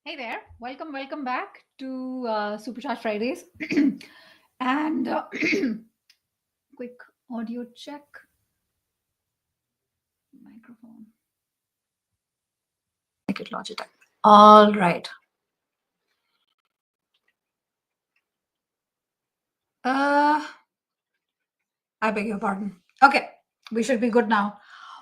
Hey there, welcome back to Supercharge Fridays. and quick audio check. Microphone. Make it Logitech. All right. I beg your pardon. Okay, we should be good now.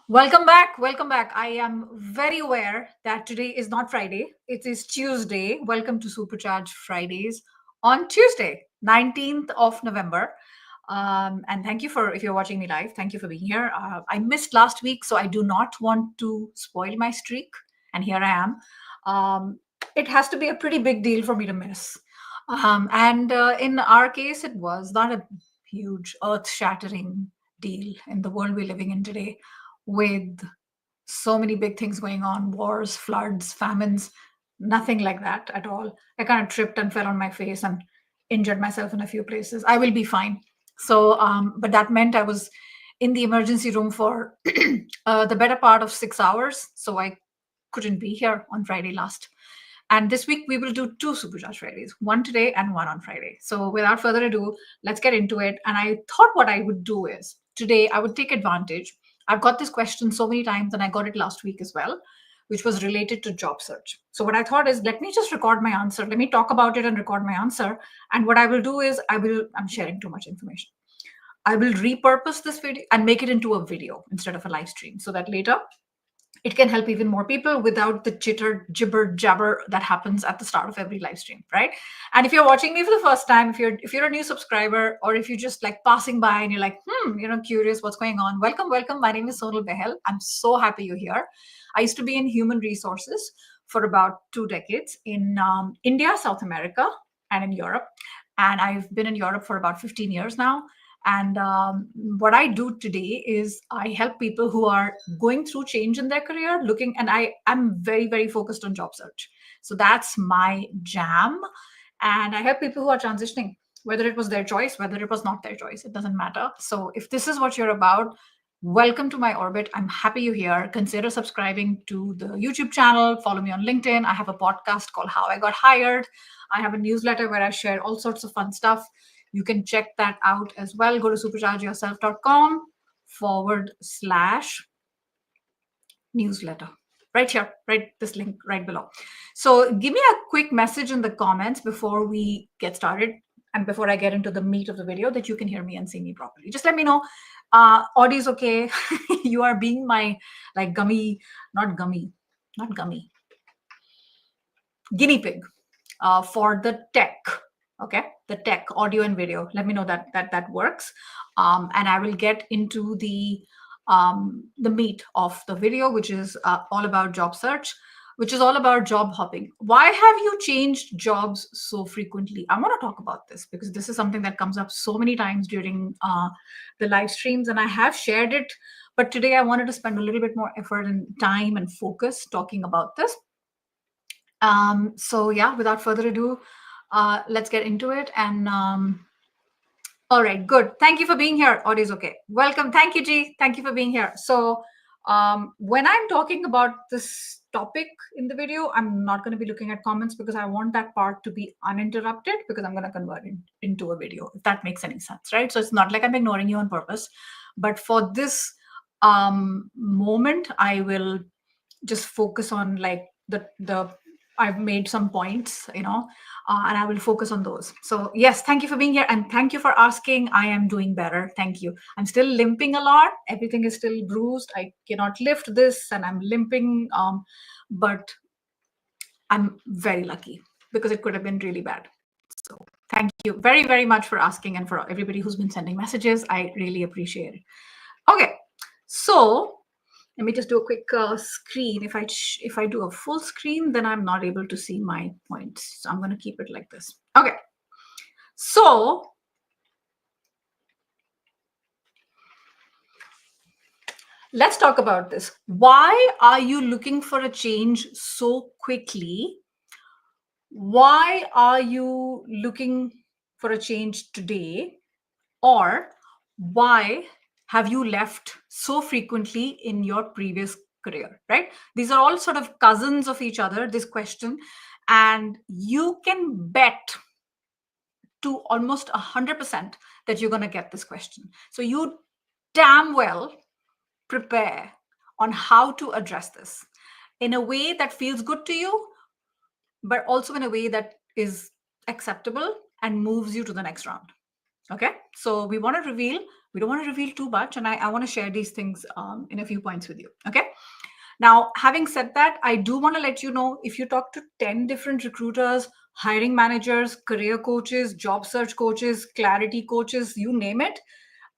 Welcome back. Welcome back. I am very aware that today is not Friday. It is Tuesday. Welcome to Supercharge Fridays on Tuesday, 19th of November. And thank you for, if you're watching me live, thank you for being here. I missed last week, so I do not want to spoil my streak. And here I am. It has to be a pretty big deal for me to miss. And in our case, it was not a huge, earth shattering deal in the world we're living in today, with so many big things going on: wars, floods, famines. Nothing like that at all. I kind of tripped and fell on my face and injured myself in a few places. I will be fine. So, but that meant I was in the emergency room for the better part of 6 hours. So I couldn't be here on Friday last. And this week we will do two Supercharge Fridays, one today and one on Friday. So without further ado, let's get into it. And I thought what I would do is today I would take advantage. I've got this question so many times, and I got it last week as well, which was related to job search. So what I thought is, let me just record my answer. Let me talk about it and record my answer. And what I will do is I'm sharing too much information. I will repurpose this video and make it into a video instead of a live stream, so that later it can help even more people without the chitter jibber jabber that happens at the start of every live stream, right? And if you're watching me for the first time, if you're a new subscriber, or if you're just like passing by and you're like, curious what's going on, welcome. My name is Sonal Behel. I'm so happy you're here. I used to be in human resources for about 2 decades in India, South America, and in Europe. And I've been in Europe for about 15 years now. And what I do today is I help people who are going through change in their career, and I'm very, very focused on job search. So that's my jam. And I help people who are transitioning, whether it was their choice, whether it was not their choice, it doesn't matter. So if this is what you're about, welcome to my orbit. I'm happy you're here. Consider subscribing to the YouTube channel. Follow me on LinkedIn. I have a podcast called How I Got Hired. I have a newsletter where I share all sorts of fun stuff. You can check that out as well. Go to superchargeyourself.com/newsletter. Right here, right, this link right below. So give me a quick message in the comments before we get started and before I get into the meat of the video that you can hear me and see me properly. Just let me know. Audio is okay. You are being my like guinea pig for the tech. Okay, the tech audio and video. Let me know that works, and I will get into the meat of the video, which is all about job search, which is all about job hopping. Why have you changed jobs so frequently? I want to talk about this because this is something that comes up so many times during the live streams, and I have shared it. But today I wanted to spend a little bit more effort and time and focus talking about this. So yeah, without further ado, let's get into it. And all right, good. Thank you for being here. Audio is okay. Welcome. Thank you, G. Thank you for being here. So when I'm talking about this topic in the video, I'm not going to be looking at comments because I want that part to be uninterrupted, because I'm going to convert it into a video, if that makes any sense, right? So it's not like I'm ignoring you on purpose, but for this moment, I will just focus on like the I've made some points, and I will focus on those. So yes, thank you for being here, and thank you for asking. I am doing better. Thank you. I'm still limping a lot. Everything is still bruised. I cannot lift this, and I'm limping. But I'm very lucky because it could have been really bad. So thank you very, very much for asking, and for everybody who's been sending messages. I really appreciate it. Okay, so let me just do a quick screen. If I do a full screen, then I'm not able to see my points. So I'm going to keep it like this. Okay. So let's talk about this. Why are you looking for a change so quickly? Why are you looking for a change today? Or why have you left so frequently in your previous career, right? These are all sort of cousins of each other, this question. And you can bet to almost 100% that you're going to get this question. So you damn well prepare on how to address this in a way that feels good to you, but also in a way that is acceptable and moves you to the next round. Okay, so we don't want to reveal too much, and I want to share these things in a few points with you. Okay, now having said that, I do want to let you know, if you talk to 10 different recruiters, hiring managers, career coaches, job search coaches, clarity coaches, you name it,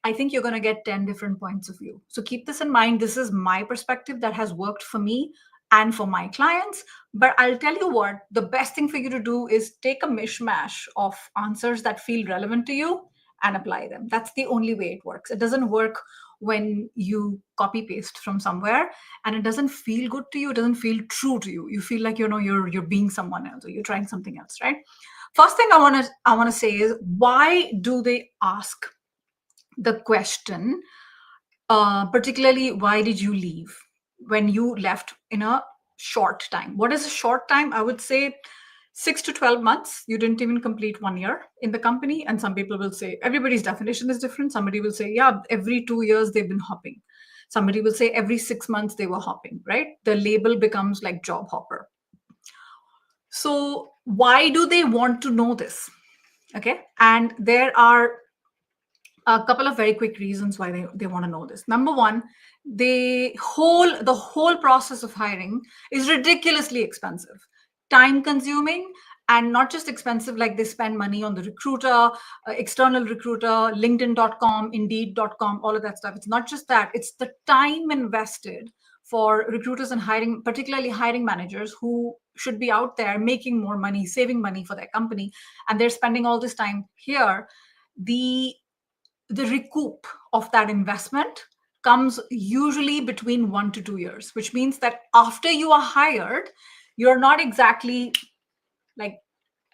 I think you're going to get 10 different points of view. So keep this in mind. This is my perspective that has worked for me and for my clients. But I'll tell you what, the best thing for you to do is take a mishmash of answers that feel relevant to you and apply them. That's the only way it works. It doesn't work when you copy paste from somewhere and it doesn't feel good to you. It doesn't feel true to you. You feel like, you're being someone else, or you're trying something else, right? First thing I want to say is, why do they ask the question, particularly why did you leave when you left in a short time? What is a short time? I would say 6 to 12 months. You didn't even complete 1 year in the company. And some people will say, everybody's definition is different. Somebody will say, yeah, every 2 years they've been hopping. Somebody will say every 6 months they were hopping, right? The label becomes like job hopper. So why do they want to know this? Okay, and there are a couple of very quick reasons why they want to know this. Number one, the whole process of hiring is ridiculously expensive, time consuming, and not just expensive, like they spend money on the recruiter, external recruiter, linkedin.com, indeed.com, all of that stuff. It's not just that, it's the time invested for recruiters and hiring, particularly hiring managers who should be out there making more money, saving money for their company, and they're spending all this time here. The recoup of that investment comes usually between 1 to 2 years, which means that after you are hired, you're not exactly like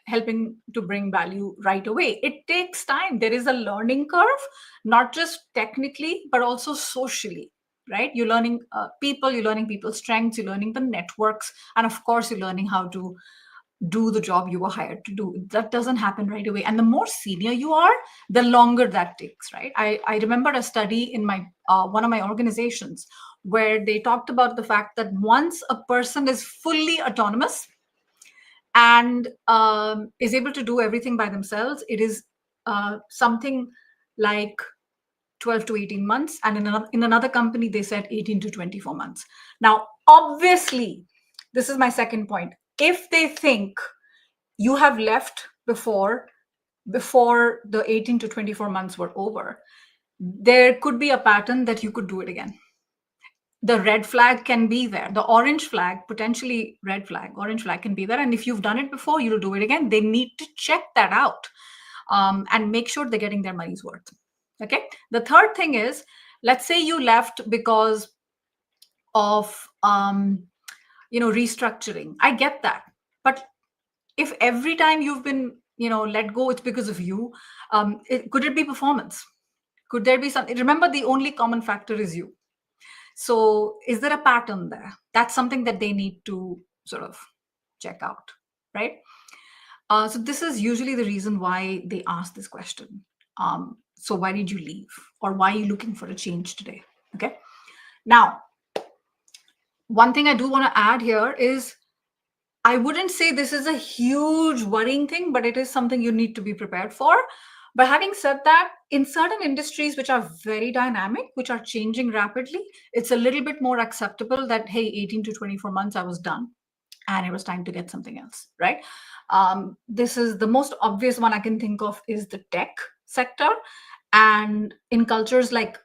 helping to bring value right away. It takes time. There is a learning curve, not just technically, but also socially, right? You're learning people, you're learning people's strengths, you're learning the networks, and of course, you're learning how to do the job you were hired to do. That doesn't happen right away. And the more senior you are, the longer that takes, right? I remember a study in my one of my organizations where they talked about the fact that once a person is fully autonomous and is able to do everything by themselves, it is something like 12 to 18 months. And in another company, they said 18 to 24 months. Now, obviously, this is my second point. If they think you have left before the 18 to 24 months were over, there could be a pattern that you could do it again. The red flag can be there. The orange flag, potentially red flag, orange flag can be there. And if you've done it before, you'll do it again. They need to check that out and make sure they're getting their money's worth. Okay. The third thing is, let's say you left because of restructuring. I get that. But if every time you've been let go, it's because of you, could it be performance? Could there be something? Remember, the only common factor is you. So is there a pattern there? That's something that they need to sort of check out, right? So this is usually the reason why they ask this question. So why did you leave? Or why are you looking for a change today? Okay. Now, one thing I do want to add here is, I wouldn't say this is a huge worrying thing, but it is something you need to be prepared for. But having said that, in certain industries which are very dynamic, which are changing rapidly, it's a little bit more acceptable that, hey, 18 to 24 months, I was done and it was time to get something else, right? This is the most obvious one I can think of, is the tech sector. And in cultures like,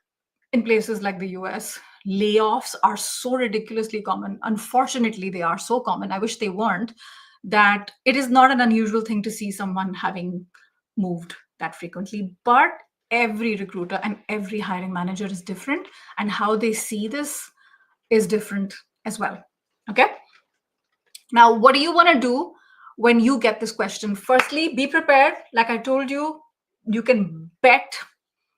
in places like the US, layoffs are so ridiculously common. Unfortunately, they are so common. I wish they weren't. That it is not an unusual thing to see someone having moved that frequently. But every recruiter and every hiring manager is different, and how they see this is different as well. Okay. Now, what do you want to do when you get this question? Firstly, be prepared. Like I told you, you can bet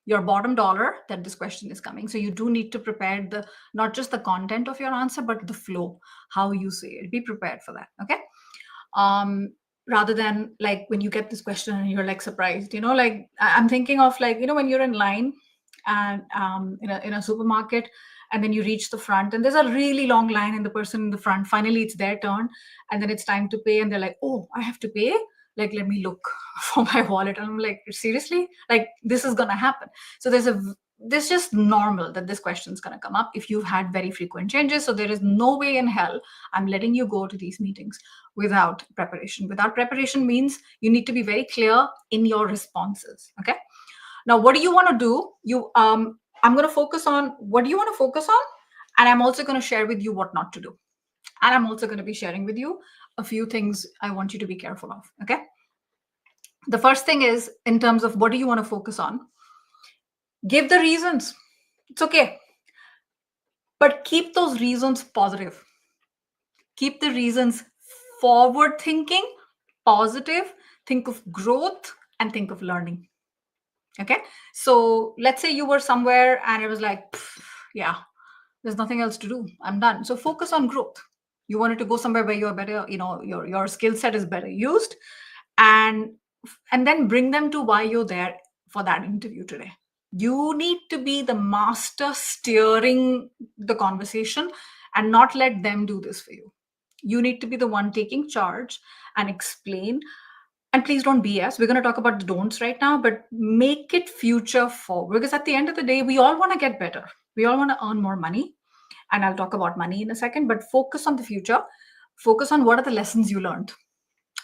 your bottom dollar that this question is coming. So you do need to prepare not just the content of your answer, but the flow, how you say it. Be prepared for that. Okay. rather than like when you get this question and you're like surprised, like I'm thinking of like, when you're in line and in a supermarket, and then you reach the front and there's a really long line, and the person in the front, finally it's their turn, and then it's time to pay, and they're like, oh, I have to pay, like let me look for my wallet. And I'm like, seriously, like this is gonna happen. So this just normal that this question is going to come up if you've had very frequent changes. So there is no way in hell I'm letting you go to these meetings without preparation. Without preparation means you need to be very clear in your responses. Okay. Now, what do you want to do? I'm going to focus on what do you want to focus on, and I'm also going to share with you what not to do. And I'm also going to be sharing with you a few things I want you to be careful of. Okay. The first thing is, in terms of what do you want to focus on, give the reasons. It's okay. But keep those reasons positive. Keep the reasons forward thinking, positive, think of growth and think of learning. Okay. So let's say you were somewhere and it was like, yeah, there's nothing else to do. I'm done. So focus on growth. You wanted to go somewhere where you're better, your skill set is better used, and then bring them to why you're there for that interview today. You need to be the master steering the conversation and not let them do this for you. You need to be the one taking charge and explain. And please don't BS. We're going to talk about the don'ts right now, but make it future forward, because at the end of the day, we all want to get better. We all want to earn more money. And I'll talk about money in a second, but focus on the future. Focus on what are the lessons you learned,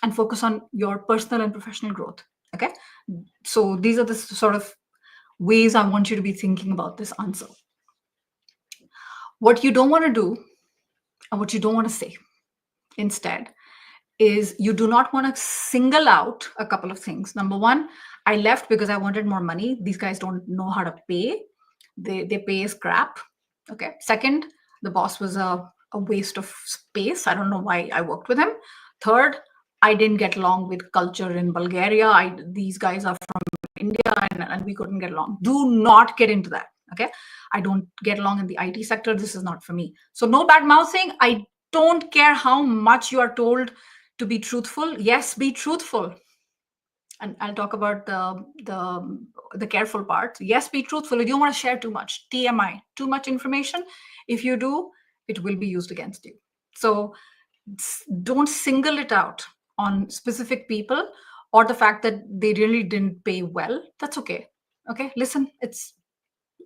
and focus on your personal and professional growth. Okay. So these are the sort of ways I want you to be thinking about this answer. What you don't want to do and what you don't want to say instead is, you do not want to single out a couple of things. Number one, I left because I wanted more money. These guys don't know how to pay. They pay is crap. Okay. Second, the boss was a waste of space. I don't know why I worked with him. Third, I didn't get along with culture in Bulgaria. These guys are from India and we couldn't get along. Do not get into that. Okay. I don't get along in the IT sector. This is not for me. So no bad mouthing. I don't care how much you are told to be truthful. Yes, be truthful. And I'll talk about the careful part. Yes, be truthful. You don't want to share too much. TMI, too much information. If you do, it will be used against you. So don't single it out on specific people or the fact that they really didn't pay well. That's okay. Okay, listen,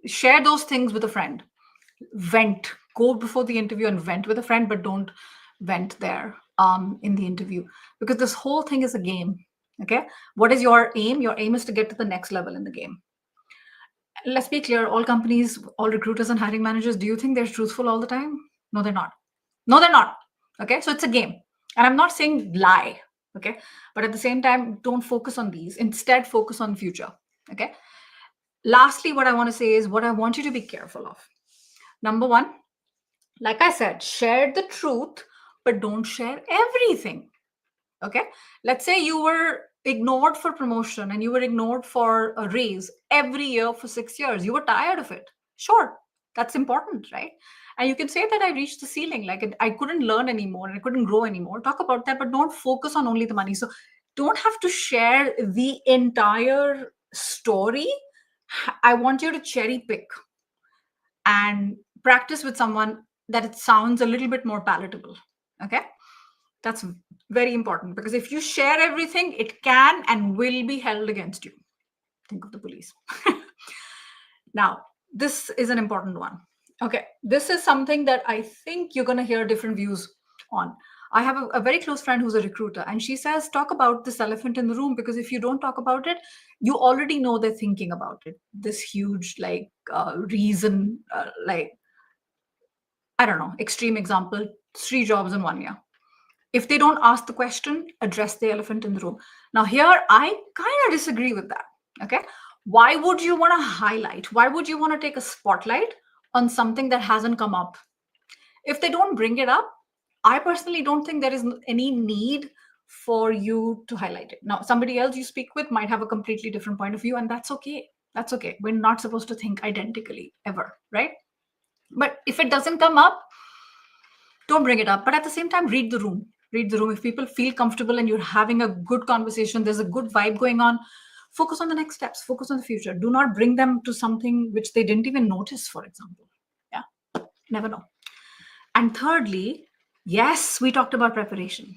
share those things with a friend. Vent. Go before the interview and vent with a friend, but don't vent there in the interview, because this whole thing is a game. Okay, what is your aim? Your aim is to get to the next level in the game. Let's be clear, all companies, all recruiters and hiring managers, do you think they're truthful all the time? No, they're not. No, they're not. Okay, so it's a game. And I'm not saying lie. Okay, but at the same time, don't focus on these. Instead, focus on future. Okay. Lastly, what I want to say is what I want you to be careful of. Number one, like I said, share the truth, but don't share everything. Okay. Let's say you were ignored for promotion and you were ignored for a raise every year for 6 years. You were tired of it. Sure, that's important, right? And you can say that I reached the ceiling, like I couldn't learn anymore and I couldn't grow anymore. Talk about that, but don't focus on only the money. So don't have to share the entire story. I want you to cherry pick and practice with someone that it sounds a little bit more palatable. Okay. That's very important, because if you share everything, it can and will be held against you. Think of the police. Now, this is an important one. Okay. This is something that I think you're going to hear different views on. I have a very close friend who's a recruiter, and she says, talk about this elephant in the room, because if you don't talk about it, you already know they're thinking about it. This huge, reason, I don't know, extreme example, 3 jobs in 1 year. If they don't ask the question, address the elephant in the room. Now, here, I kind of disagree with that. Okay. Why would you want to highlight? Why would you want to take a spotlight on something that hasn't come up? If they don't bring it up, I personally don't think there is any need for you to highlight it. Now, somebody else you speak with might have a completely different point of view, and that's okay. That's okay. We're not supposed to think identically ever, right? But if it doesn't come up, don't bring it up. But at the same time, read the room. Read the room. If people feel comfortable and you're having a good conversation, there's a good vibe going on, focus on the next steps, focus on the future. Do not bring them to something which they didn't even notice, for example. Yeah, never know. And thirdly, yes, we talked about preparation,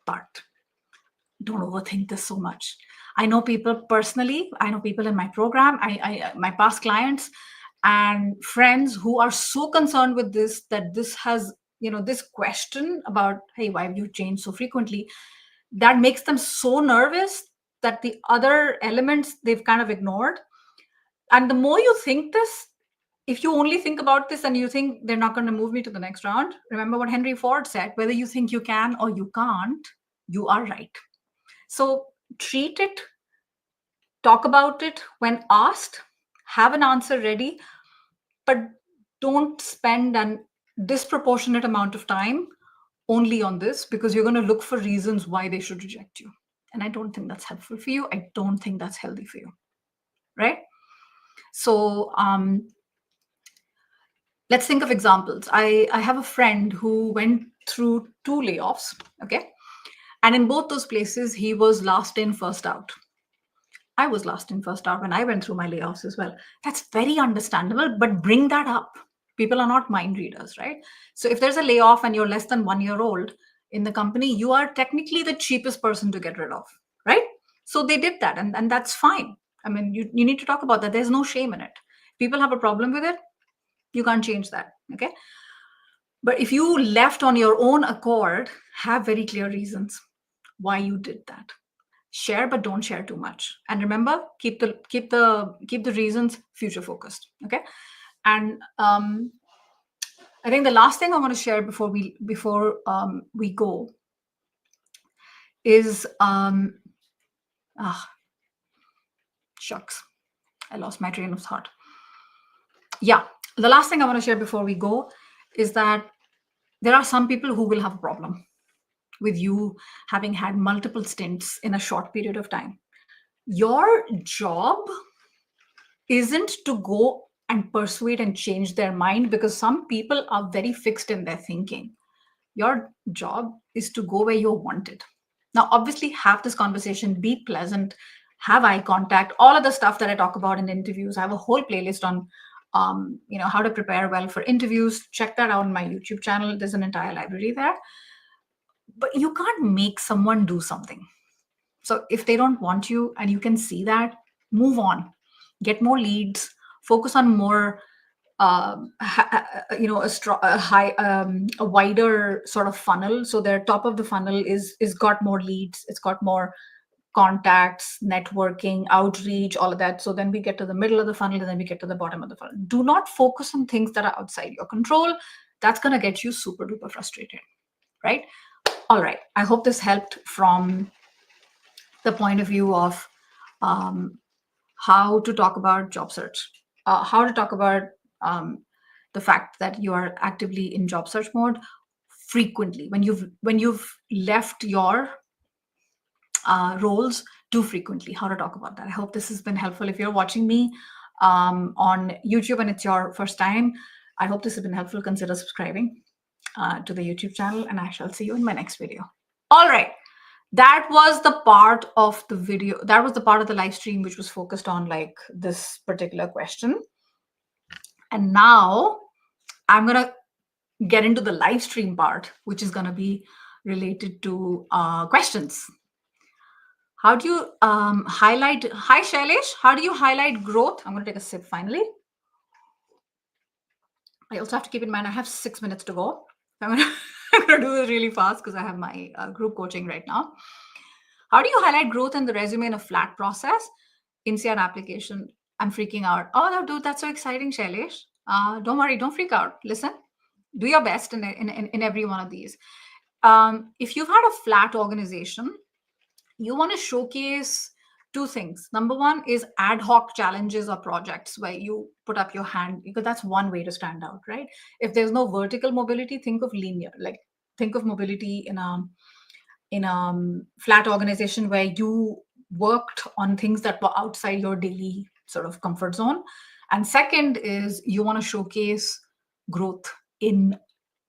but don't overthink this so much. I know people personally, I know people in my program, my past clients and friends who are so concerned with this, that this has, this question about, hey, why have you changed so frequently, that makes them so nervous that the other elements they've kind of ignored. And the more you think this, if you only think about this and you think they're not going to move me to the next round, remember what Henry Ford said: whether you think you can or you can't, you are right. So treat it, talk about it when asked, have an answer ready, but don't spend a disproportionate amount of time only on this, because you're going to look for reasons why they should reject you. And I don't think that's helpful for you. I don't think that's healthy for you. Right? So let's think of examples. I have a friend who went through 2 layoffs. Okay. And in both those places, he was last in, first out. I was last in, first out when I went through my layoffs as well. That's very understandable, but bring that up. People are not mind readers, right? So if there's a layoff and you're less than 1 year old in the company, you are technically the cheapest person to get rid of, right? So they did that, and that's fine. I mean, you need to talk about that. There's no shame in it. People have a problem with it. You can't change that, okay? But if you left on your own accord, have very clear reasons why you did that. Share, but don't share too much. And remember, keep the reasons future focused. Okay. And I think the last thing I want to share before we go is shucks, I lost my train of thought. Yeah, the last thing I want to share before we go is that there are some people who will have a problem with you having had multiple stints in a short period of time. Your job isn't to go and persuade and change their mind, because some people are very fixed in their thinking. Your job is to go where you're wanted. Now, obviously, have this conversation, be pleasant, have eye contact, all of the stuff that I talk about in interviews. I have a whole playlist on how to prepare well for interviews. Check that out on my YouTube channel. There's an entire library there. But you can't make someone do something. So if they don't want you and you can see that, move on, get more leads, focus on more, a wider sort of funnel. So their top of the funnel is got more leads, it's got more contacts, networking, outreach, all of that. So then we get to the middle of the funnel, and then we get to the bottom of the funnel. Do not focus on things that are outside your control. That's going to get you super duper frustrated, right? All right. I hope this helped from the point of view of how to talk about job search, how to talk about the fact that you are actively in job search mode frequently, when you've left your roles too frequently, how to talk about that. I hope this has been helpful. If you're watching me on YouTube and it's your first time, I hope this has been helpful. Consider subscribing to the YouTube channel, and I shall see you in my next video. All right. That was the part of the video, that was the part of the live stream which was focused on like this particular question. And now I'm going to get into the live stream part, which is going to be related to questions. How do you highlight, hi Shailesh, how do you highlight growth? I'm going to take a sip finally. I also have to keep in mind I have 6 minutes to go. I'm going to do this really fast because I have my group coaching right now. How do you highlight growth in the resume in a flat process? INSEAD application. I'm freaking out. Oh, no, dude, that's so exciting, Shailesh. Don't worry, don't freak out. Listen, do your best in every one of these. If you've had a flat organization, you want to showcase 2 things. Number one is ad hoc challenges or projects where you put up your hand, because that's one way to stand out, right? If there's no vertical mobility, think of linear, like think of mobility in a flat organization where you worked on things that were outside your daily sort of comfort zone. And second is you want to showcase growth in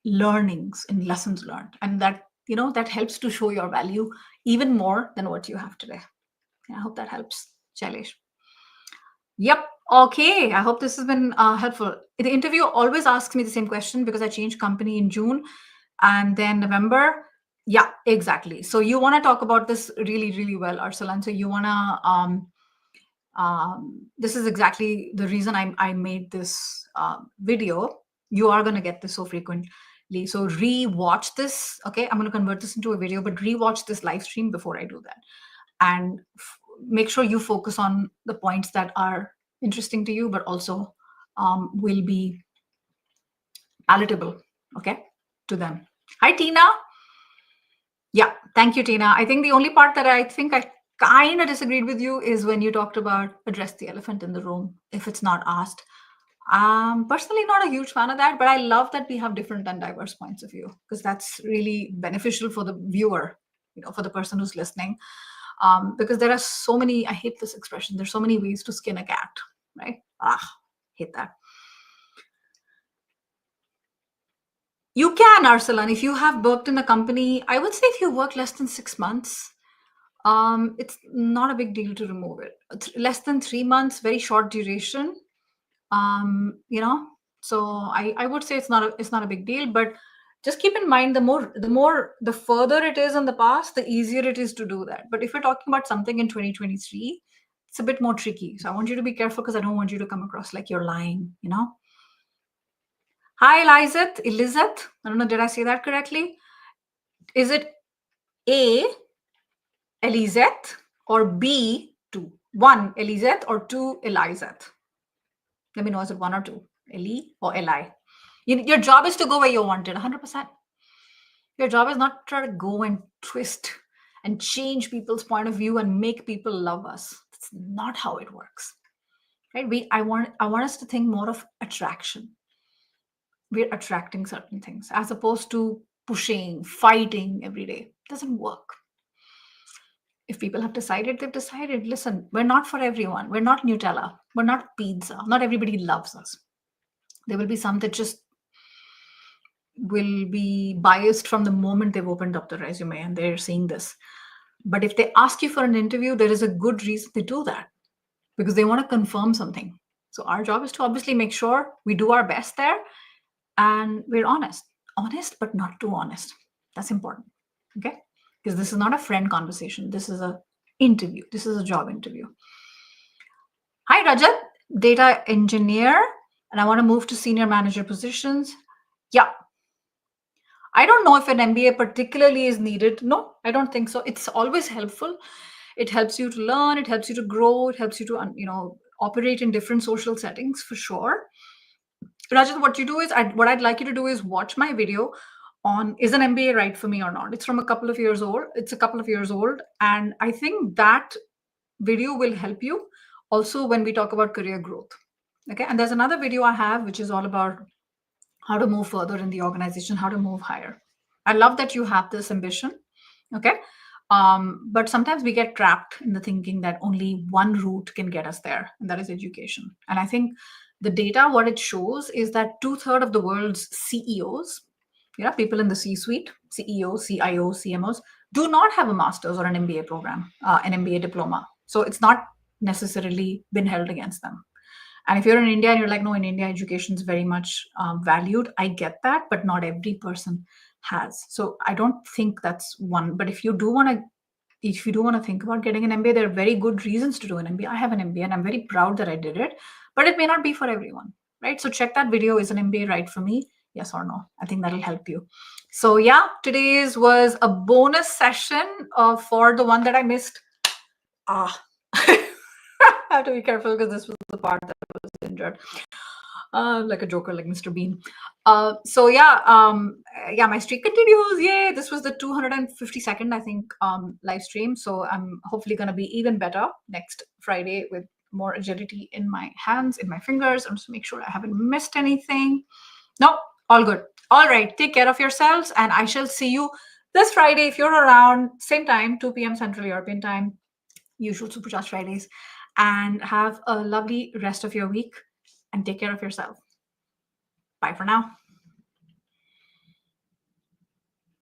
learnings, in lessons learned, and that that helps to show your value even more than what you have today. I hope that helps, Shailesh. Yep. Okay. I hope this has been helpful. The interview always asks me the same question because I changed company in June and then November. Yeah, exactly. So you want to talk about this really, really well, Arsalan. So you want to, this is exactly the reason I made this video. You are going to get this so frequently. So re-watch this. Okay. I'm going to convert this into a video, but re-watch this live stream before I do that. And make sure you focus on the points that are interesting to you, but also will be palatable, okay, to them. Hi, Tina. Yeah, thank you, Tina. I think the only part that I think I kind of disagreed with you is when you talked about address the elephant in the room if it's not asked. Personally not a huge fan of that, but I love that we have different and diverse points of view because that's really beneficial for the viewer, for the person who's listening. Because there are so many, I hate this expression, there's so many ways to skin a cat, right? Hate that. You can, Arsalan, if you have worked in a company, I would say if you work less than 6 months, it's not a big deal to remove it. Less than 3 months, very short duration. So I would say it's not a big deal, but just keep in mind the further it is in the past, the easier it is to do that. But if you're talking about something in 2023, it's a bit more tricky. So I want you to be careful because I don't want you to come across like you're lying, Hi, Elizabeth. I don't know, did I say that correctly? Is it A, Elizabeth, or B, 2? 1, Elizabeth, or 2, Elizabeth? Let me know, is it 1 or 2? Eli or Eli? Your job is to go where you wanted, 100%. Your job is not to try to go and twist and change people's point of view and make people love us. That's not how it works, right? I want us to think more of attraction. We're attracting certain things as opposed to pushing, fighting every day. It doesn't work. If people have decided, they've decided. Listen, we're not for everyone. We're not Nutella. We're not pizza. Not everybody loves us. There will be some that just will be biased from the moment they've opened up the resume and they're seeing this. But if they ask you for an interview, there is a good reason they do that because they want to confirm something. So our job is to obviously make sure we do our best there and we're honest, but not too honest. That's important. Okay. Because this is not a friend conversation. This is a interview. This is a job interview. Hi, Rajat, data engineer. And I want to move to senior manager positions. Yeah. I don't know if an MBA particularly is needed. No, I don't think so. It's always helpful. It helps you to learn. It helps you to grow. It helps you to, operate in different social settings for sure. Rajat, what you do is, what I'd like you to do is watch my video on is an MBA right for me or not. It's from a couple of years old. It's a couple of years old. And I think that video will help you also when we talk about career growth. Okay. And there's another video I have, which is all about how to move further in the organization, how to move higher. I love that you have this ambition. Okay. But sometimes we get trapped in the thinking that only one route can get us there, and that is education. And I think the data, what it shows is that 2/3 of the world's CEOs, people in the C-suite, CEOs, CIOs, CMOs, do not have a master's or an MBA program, an MBA diploma. So it's not necessarily been held against them. And if you're in India and you're like, no, in India, education is very much valued. I get that, but not every person has. So I don't think that's one. But if you do want to think about getting an MBA, there are very good reasons to do an MBA. I have an MBA and I'm very proud that I did it, but it may not be for everyone, right? So check that video. Is an MBA right for me? Yes or no? I think that'll help you. So yeah, today's was a bonus session for the one that I missed. I have to be careful because this was the part that was injured. Like a joker, like Mr. Bean. So yeah, my streak continues. Yay! This was the 252nd, I think, live stream. So I'm hopefully going to be even better next Friday with more agility in my hands, in my fingers. I'm just to make sure I haven't missed anything. No, all good. All right, take care of yourselves, and I shall see you this Friday if you're around. Same time, 2 p.m. Central European Time. Usual Supercharged Fridays. And have a lovely rest of your week and take care of yourself. Bye for now.